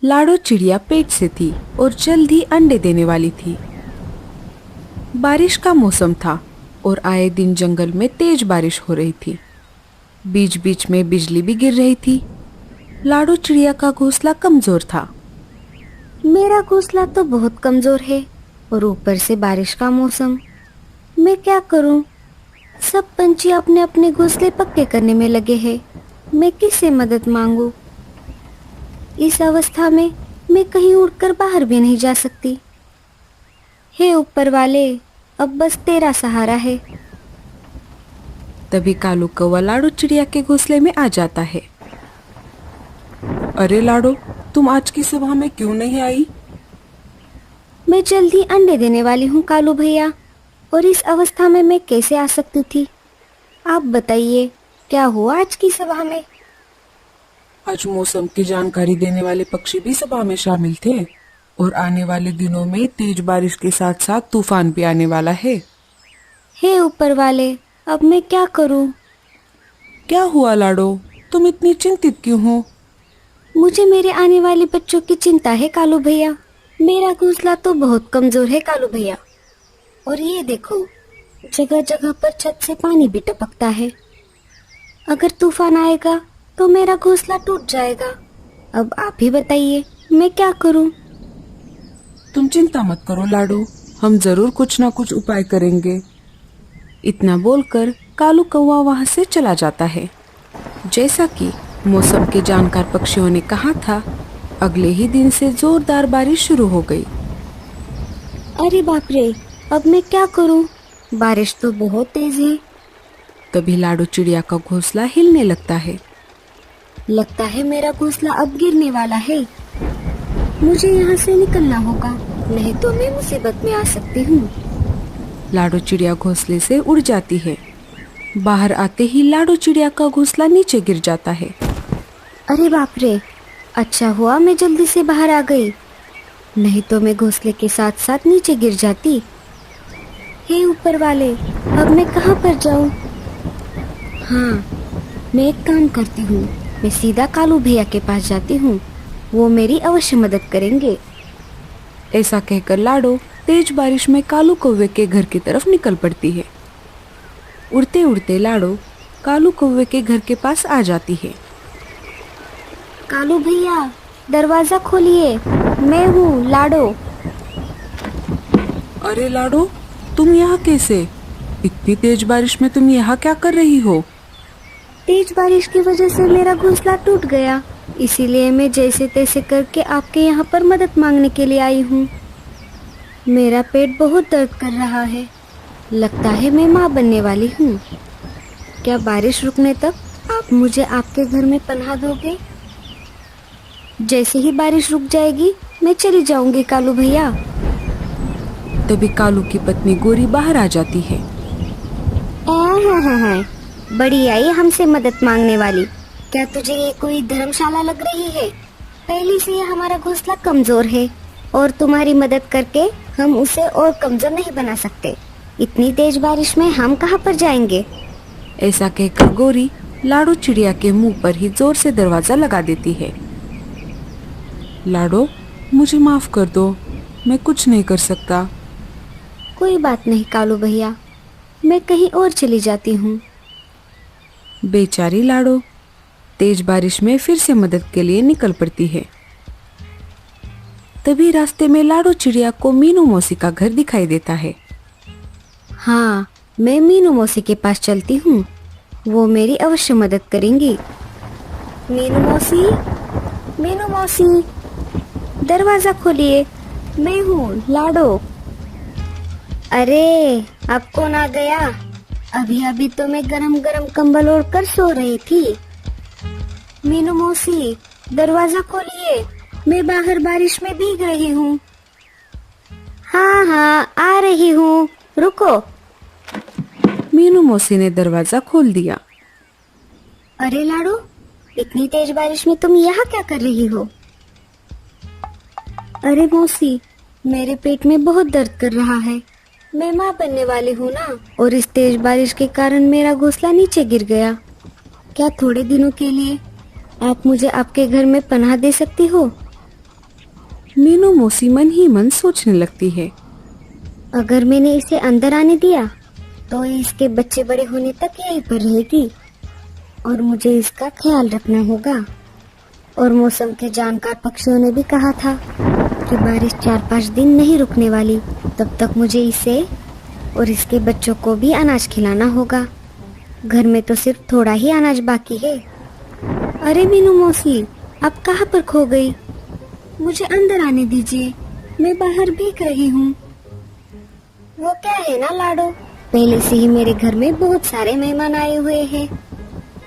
लाडो चिड़िया पेट से थी और जल्द ही अंडे देने वाली थी। बारिश का मौसम था और आए दिन जंगल में तेज बारिश हो रही थी। बीच बीच में बिजली भी गिर रही थी। लाडो चिड़िया का घोंसला कमजोर था। मेरा घोंसला तो बहुत कमजोर है और ऊपर से बारिश का मौसम। मैं क्या करूं? सब पंछी अपने अपने घोंसले पक्के करने में लगे हैं। मैं किससे मदद मांगू? इस अवस्था में मैं कहीं उड़कर बाहर भी नहीं जा सकती। हे ऊपर वाले, अब बस तेरा सहारा है। तभी कालू कौवा लाडो चिड़िया के घोंसले में आ जाता है। अरे लाडो, तुम आज की सभा में क्यों नहीं आई? मैं जल्दी अंडे देने वाली हूँ कालू भैया, और इस अवस्था में मैं कैसे आ सकती थी? आप बताइए, क्या हुआ आज की सभा में? आज मौसम की जानकारी देने वाले पक्षी भी सभा में शामिल थे और आने वाले दिनों में तेज बारिश के साथ साथ तूफान भी आने वाला है। हे ऊपर वाले, अब मैं क्या करूं? क्या हुआ लाडो, तुम इतनी चिंतित क्यों हो? मुझे मेरे आने वाले बच्चों की चिंता है कालू भैया। मेरा घोंसला तो बहुत कमजोर है कालू भैया। और ये देखो, जगह जगह पर छत से पानी भी टपकता है। अगर तूफान आएगा तो मेरा घोंसला टूट जाएगा। अब आप ही बताइए, मैं क्या करूं? तुम चिंता मत करो लाडो, हम जरूर कुछ ना कुछ उपाय करेंगे। इतना बोलकर कालू कौवा वहां से चला जाता है। जैसा कि मौसम के जानकार पक्षियों ने कहा था, अगले ही दिन से जोरदार बारिश शुरू हो गई। अरे बाप रे, अब मैं क्या करूं? बारिश तो बहुत तेज है। तभी लाडो चिड़िया का घोंसला हिलने लगता है। लगता है मेरा घोंसला अब गिरने वाला है। मुझे यहाँ से निकलना होगा, नहीं तो मैं मुसीबत में आ सकती हूँ। लाडो चिड़िया घोंसले से उड़ जाती है। बाहर आते ही लाडो चिड़िया का घोंसला नीचे गिर जाता है। अरे बाप रे, अच्छा हुआ मैं जल्दी से बाहर आ गई, नहीं तो मैं घोंसले के साथ साथ नीचे गिर जाती। हे ऊपर वाले, अब मैं कहाँ पर जाऊँ? हाँ, मैं एक काम करती हूँ, मैं सीधा कालू भैया के पास जाती हूँ। वो मेरी अवश्य मदद करेंगे। ऐसा कहकर लाडो तेज बारिश में कालू कौवे के घर की तरफ निकल पड़ती है। उड़ते उड़ते लाडो कालू कौवे के घर के पास आ जाती है। कालू भैया, दरवाजा खोलिए, मैं हूँ लाडो। अरे लाडो, तुम यहाँ कैसे? इतनी तेज बारिश में तुम यहाँ क्या कर रही हो? तेज बारिश की वजह से मेरा घोंसला टूट गया, इसीलिए मैं जैसे तैसे करके आपके यहाँ पर मदद मांगने के लिए आई हूँ। मेरा पेट बहुत दर्द कर रहा है। लगता है मैं माँ बनने वाली हूँ। क्या बारिश रुकने तक आप मुझे आपके घर में पनाह दोगे? जैसे ही बारिश रुक जाएगी मैं चली जाऊंगी कालू भैया। तभी कालू की पत्नी गोरी बाहर आ जाती है। बड़ी आई हमसे मदद मांगने वाली। क्या तुझे ये कोई धर्मशाला लग रही है? पहले से ये हमारा घोंसला कमजोर है और तुम्हारी मदद करके हम उसे और कमजोर नहीं बना सकते। इतनी तेज बारिश में हम कहाँ पर जाएंगे? ऐसा कहकर गोरी लाडो चिड़िया के मुंह पर ही जोर से दरवाजा लगा देती है। लाडो, मुझे माफ कर दो, मैं कुछ नहीं कर सकता। कोई बात नहीं कालू भैया, मैं कहीं और चली जाती हूँ। बेचारी लाडो तेज बारिश में फिर से मदद के लिए निकल पड़ती है। तभी रास्ते में लाडो चिड़िया को मीनू मौसी का घर दिखाई देता है। हाँ, मैं मीनू मौसी के पास चलती हूँ, वो मेरी अवश्य मदद करेंगी। मीनू मौसी, मीनू मौसी, दरवाजा खोलिए, मैं हूँ लाडो। अरे, अब कौन आ गया? अभी अभी तो मैं गरम गरम कंबल ओढ़ कर सो रही थी। मीनू मौसी, दरवाजा खोलिए, मैं बाहर बारिश में भीग रही हूँ। हाँ हाँ, आ रही हूँ, रुको। मीनू मौसी ने दरवाजा खोल दिया। अरे लाडो, इतनी तेज बारिश में तुम यहाँ क्या कर रही हो? अरे मौसी, मेरे पेट में बहुत दर्द कर रहा है। मैं माँ बनने वाली हूँ ना, और इस तेज बारिश के कारण मेरा घोंसला नीचे गिर गया। क्या थोड़े दिनों के लिए आप मुझे आपके घर में पनाह दे सकती हो? मीनू मौसी मन ही मन सोचने लगती है। अगर मैंने इसे अंदर आने दिया तो ये इसके बच्चे बड़े होने तक यहीं पर रहेगी और मुझे इसका ख्याल रखना होगा। और मौसम के जानकार पक्षियों ने भी कहा था कि बारिश 4-5 दिन नहीं रुकने वाली। तब तक मुझे इसे और इसके बच्चों को भी अनाज खिलाना होगा। घर में तो सिर्फ थोड़ा ही अनाज बाकी है। अरे मीनू मौसी, आप कहाँ पर खो गई? मुझे अंदर आने दीजिए, मैं बाहर भीग रही हूँ। वो क्या है ना लाडो, पहले से ही मेरे घर में बहुत सारे मेहमान आए हुए हैं।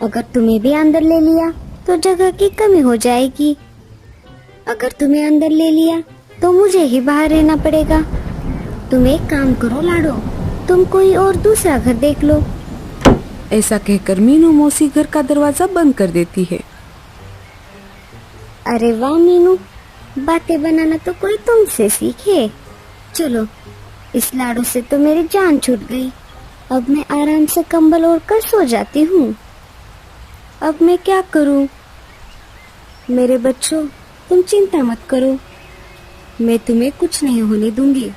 अगर तुम्हें भी अंदर ले लिया तो जगह की कमी हो जाएगी। अगर तुम्हें अंदर ले लिया तो मुझे ही बाहर रहना पड़ेगा। तुम एक काम करो लाडो, तुम कोई और दूसरा घर देख लो। ऐसा कहकर मीनू मौसी घर का दरवाजा बंद कर देती है। अरे वाह मीनू, बातें बनाना तो कोई तुमसे सीखे। चलो, इस लाडो से तो मेरी जान छूट गई। अब मैं आराम से कंबल ओढ़ कर सो जाती हूँ। अब मैं क्या करूँ? मेरे बच्चों, तुम चिंता मत करो, मैं तुम्हें कुछ नहीं होने दूंगी।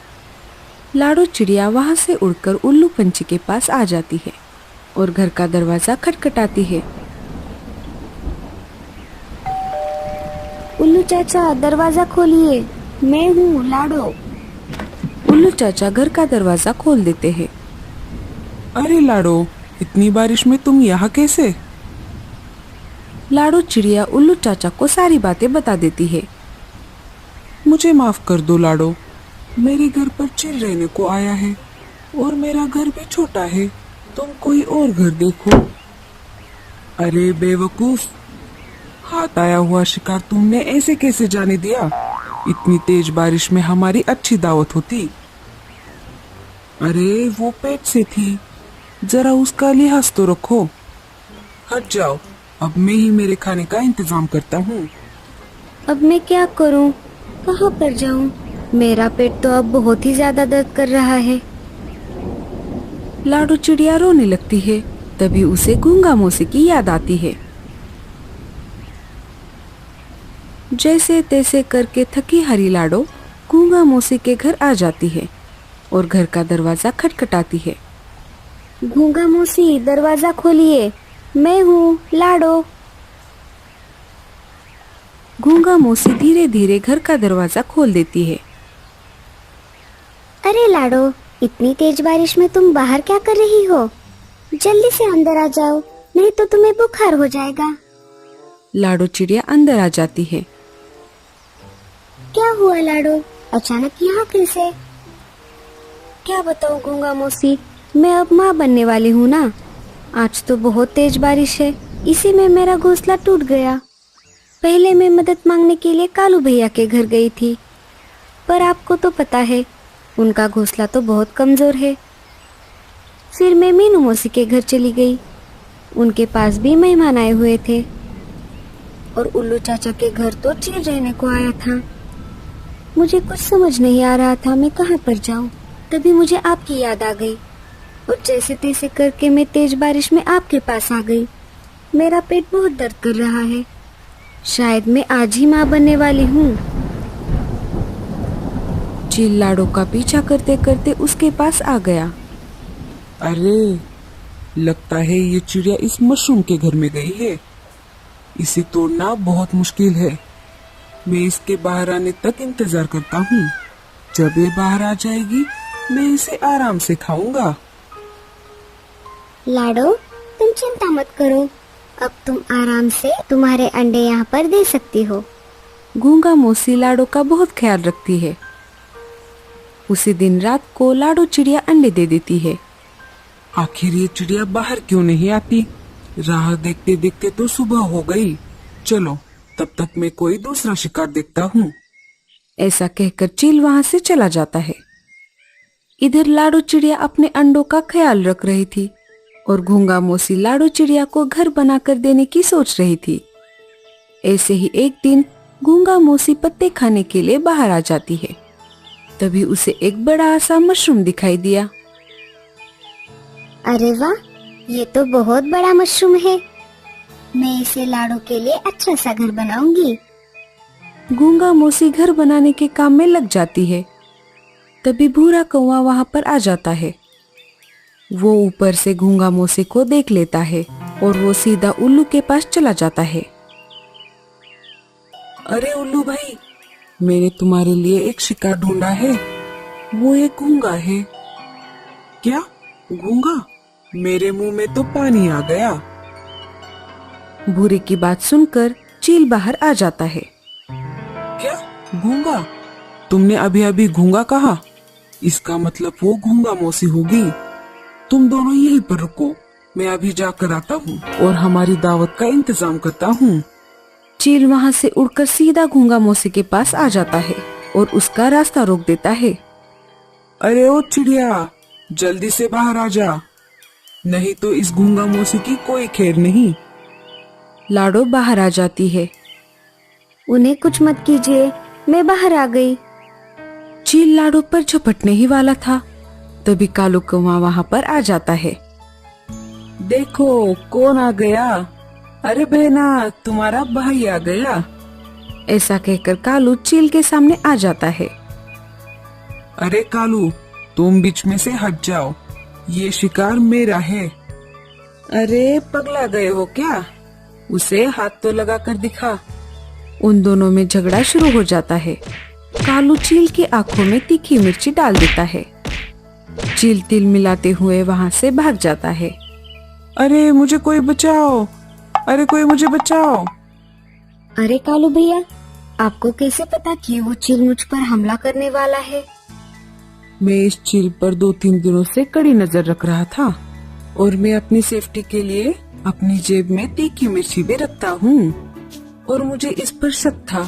लाडो चिड़िया वहाँ से उड़कर उल्लू पंछी के पास आ जाती है और घर का दरवाजा खटखटाती है। उल्लू चाचा, दरवाजा खोलिए, मैं हूँ लाडो। उल्लू चाचा घर का दरवाजा खोल देते हैं। अरे लाडो, इतनी बारिश में तुम यहाँ कैसे? लाडो चिड़िया उल्लू चाचा को सारी बातें बता देती है। मुझे माफ कर दो लाडो, मेरे घर पर चिल रहने को आया है और मेरा घर भी छोटा है, तुम कोई और घर देखो। अरे बेवकूफ, हाथ आया हुआ शिकार तुमने ऐसे कैसे जाने दिया? इतनी तेज बारिश में हमारी अच्छी दावत होती। अरे वो पेट से थी, जरा उसका लिहाज तो रखो। हट जाओ, अब मैं ही मेरे खाने का इंतजाम करता हूँ। अब मैं क्या करूँ, कहाँ पर जाऊँ? मेरा पेट तो अब बहुत ही ज्यादा दर्द कर रहा है। लाडो चिड़िया रोने लगती है। तभी उसे गूंगा मौसी की याद आती है। जैसे तैसे करके थकी हारी लाडो गूंगा मौसी के घर आ जाती है और घर का दरवाजा खटखटाती है। गूंगा मौसी, दरवाजा खोलिए, मैं हूँ लाडो। गूंगा मौसी धीरे धीरे घर का दरवाजा खोल देती है। अरे लाडो, इतनी तेज बारिश में तुम बाहर क्या कर रही हो? जल्दी से अंदर आ जाओ, नहीं तो तुम्हें बुखार हो जाएगा। लाडो चिड़िया अंदर आ जाती है। क्या हुआ लाडो, अचानक यहाँ कैसे? क्या बताऊँ गूंगा मौसी, मैं अब माँ बनने वाली हूँ ना। आज तो बहुत तेज बारिश है, इसी में मेरा घोंसला टूट गया। पहले मैं मदद मांगने के लिए कालू भैया के घर गई थी, पर आपको तो पता है उनका घोंसला तो बहुत कमजोर है। फिर मैं मीनू मौसी के घर चली गई, उनके पास भी मेहमान आए हुए थे और उल्लू चाचा के घर तो चिल रहने को आया था। मुझे कुछ समझ नहीं आ रहा था मैं कहाँ पर जाऊँ। तभी मुझे आपकी याद आ गई और जैसे तैसे करके मैं तेज बारिश में आपके पास आ गई। मेरा पेट बहुत दर्द कर रहा है, शायद मैं आज ही माँ बनने वाली हूँ। चील लाडो का पीछा करते करते उसके पास आ गया। अरे, लगता है ये चिड़िया इस मशरूम के घर में गई है। इसे तोड़ना बहुत मुश्किल है। मैं इसके बाहर आने तक इंतजार करता हूँ। जब ये बाहर आ जाएगी मैं इसे आराम से खाऊंगा। लाडो, तुम चिंता मत करो, अब तुम आराम से तुम्हारे अंडे यहाँ पर दे सकती हो। गूंगा मौसी लाडो का बहुत ख्याल रखती है। उसी दिन रात को लाडो चिड़िया अंडे दे देती है। आखिर ये चिड़िया बाहर क्यों नहीं आती? राह देखते देखते तो सुबह हो गई। चलो, तब तक मैं कोई दूसरा शिकार देखता हूँ। ऐसा कहकर चील वहाँ से चला जाता है। इधर लाडो चिड़िया अपने अंडों का ख्याल रख रही थी और गूंगा मौसी लाडो चिड़िया को घर बनाकर देने की सोच रही थी। ऐसे ही एक दिन गूंगा मौसी पत्ते खाने के लिए बाहर आ जाती है। तभी उसे एक बड़ा सा मशरूम दिखाई दिया। अरे वाह, ये तो बहुत बड़ा मशरूम है। मैं इसे लाडो के लिए अच्छा सा घर बनाऊंगी। गूंगा मौसी घर बनाने के काम में लग जाती है। तभी भूरा कौवा वहां पर आ जाता है। वो ऊपर से गूंगा मौसी को देख लेता है और वो सीधा उल्लू के पास चला जाता है। अरे उल्लू भाई, मैंने तुम्हारे लिए एक शिकार ढूंढा है। वो एक गूंगा है। क्या? गूंगा? मेरे मुंह में तो पानी आ गया। भूरे की बात सुनकर चील बाहर आ जाता है। क्या? गूंगा? तुमने अभी अभी गूंगा कहा? इसका मतलब वो गूंगा मौसी होगी। तुम दोनों यहीं पर रुको, मैं अभी जाकर आता हूँ और हमारी दावत का इंतजाम करता हूँ। चील वहां से उड़कर सीधा गूंगा मौसी के पास आ जाता है और उसका रास्ता रोक देता है। अरे ओ चिड़िया, जल्दी से बाहर आ जा, नहीं तो इस गूंगा मौसी की कोई खैर नहीं। लाडो बाहर आ जाती है। उन्हें कुछ मत कीजिए, मैं बाहर आ गई। चील लाडो पर झपटने ही वाला था, तभी कालू कौवा वहां पर आ जाता है। देखो कौन आ गया। अरे बहना, तुम्हारा भाई आ गया। ऐसा कहकर कालू चील के सामने आ जाता है। अरे कालू, तुम बीच में से हट जाओ, ये शिकार मेरा है। अरे पगला गए हो क्या? उसे हाथ तो लगा कर दिखा। उन दोनों में झगड़ा शुरू हो जाता है। कालू चील की आंखों में तीखी मिर्ची डाल देता है। चील तिल मिलाते हुए वहां से भाग जाता है। अरे मुझे कोई बचाओ, अरे कोई मुझे बचाओ। अरे कालू भैया, आपको कैसे पता कि वो चील मुझ पर हमला करने वाला है? मैं इस चील पर 2-3 दिनों से कड़ी नजर रख रहा था और मैं अपनी सेफ्टी के लिए अपनी जेब में तीखी मिर्ची भी रखता हूँ और मुझे इस पर शक था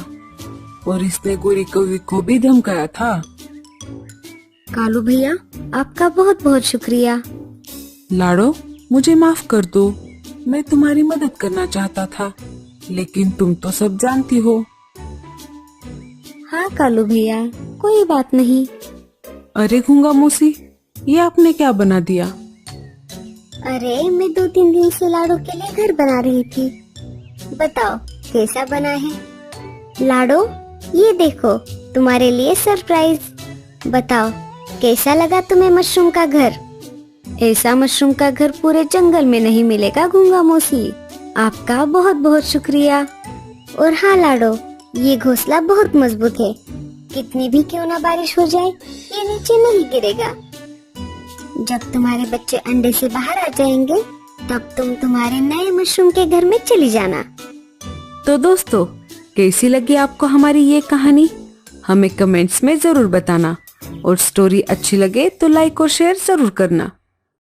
और इसने गोरी कौवी को भी धमकाया था। कालू भैया, आपका बहुत बहुत शुक्रिया। लाडो, मुझे माफ कर दो, मैं तुम्हारी मदद करना चाहता था, लेकिन तुम तो सब जानती हो। हाँ कालू भैया, कोई बात नहीं। अरे गूंगा मौसी, ये आपने क्या बना दिया? अरे मैं 2-3 दिन से लाडो के लिए घर बना रही थी। बताओ कैसा बना है? लाडो, ये देखो तुम्हारे लिए सरप्राइज। बताओ कैसा लगा तुम्हें मशरूम का घर? ऐसा मशरूम का घर पूरे जंगल में नहीं मिलेगा गूंगा मौसी। आपका बहुत बहुत शुक्रिया। और हाँ लाडो, ये घोंसला बहुत मजबूत है, कितनी भी क्यों ना बारिश हो जाए ये नीचे नहीं गिरेगा। जब तुम्हारे बच्चे अंडे से बाहर आ जाएंगे तब तुम तुम्हारे नए मशरूम के घर में चली जाना। तो दोस्तों, कैसी लगी आपको हमारी ये कहानी? हमें कमेंट्स में जरूर बताना और स्टोरी अच्छी लगे तो लाइक और शेयर जरूर करना।